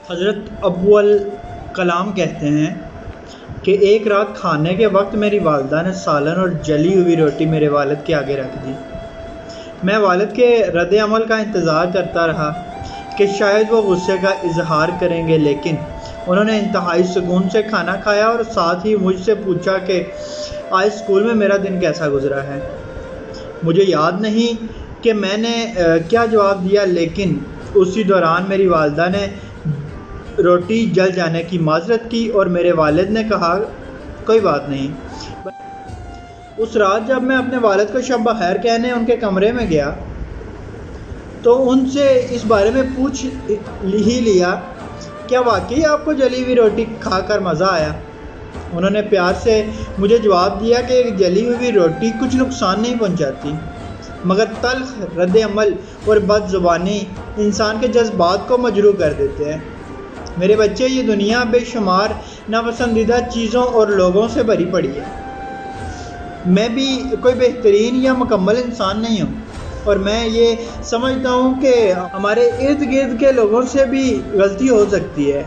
حضرت ابو الکلام کہتے ہیں کہ ایک رات کھانے کے وقت میری والدہ نے سالن اور جلی ہوئی روٹی میرے والد کے آگے رکھ دی۔ میں والد کے رد عمل کا انتظار کرتا رہا کہ شاید وہ غصے کا اظہار کریں گے، لیکن انہوں نے انتہائی سکون سے کھانا کھایا اور ساتھ ہی مجھ سے پوچھا کہ آج اسکول میں میرا دن کیسا گزرا ہے۔ مجھے یاد نہیں کہ میں نے کیا جواب دیا، لیکن اسی دوران میری والدہ نے روٹی جل جانے کی معذرت کی اور میرے والد نے کہا کوئی بات نہیں۔ اس رات جب میں اپنے والد کو شب بخیر کہنے ان کے کمرے میں گیا تو ان سے اس بارے میں پوچھ ہی لیا، کیا واقعی آپ کو جلی ہوئی روٹی کھا کر مزہ آیا؟ انہوں نے پیار سے مجھے جواب دیا کہ ایک جلی ہوئی روٹی کچھ نقصان نہیں پہنچاتی، مگر تلخ رد عمل اور بد زبانی انسان کے جذبات کو مجروح کر دیتے ہیں۔ میرے بچے، یہ دنیا بے شمار ناپسندیدہ چیزوں اور لوگوں سے بھری پڑی ہے۔ میں بھی کوئی بہترین یا مکمل انسان نہیں ہوں، اور میں یہ سمجھتا ہوں کہ ہمارے ارد گرد کے لوگوں سے بھی غلطی ہو سکتی ہے۔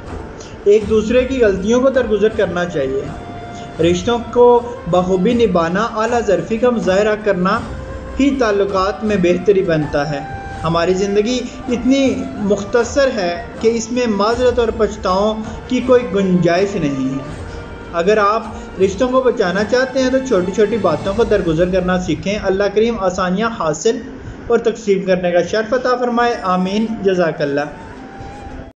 ایک دوسرے کی غلطیوں کو درگزر کرنا چاہیے۔ رشتوں کو بخوبی نبھانا، اعلیٰ ظرفی کا مظاہرہ کرنا ہی تعلقات میں بہتری بنتا ہے۔ ہماری زندگی اتنی مختصر ہے کہ اس میں معذرت اور پچھتاؤں کی کوئی گنجائش نہیں ہے۔ اگر آپ رشتوں کو بچانا چاہتے ہیں تو چھوٹی چھوٹی باتوں کو درگزر کرنا سیکھیں۔ اللہ کریم آسانیاں حاصل اور تقسیم کرنے کا شرف عطا فرمائے۔ آمین۔ جزاک اللہ۔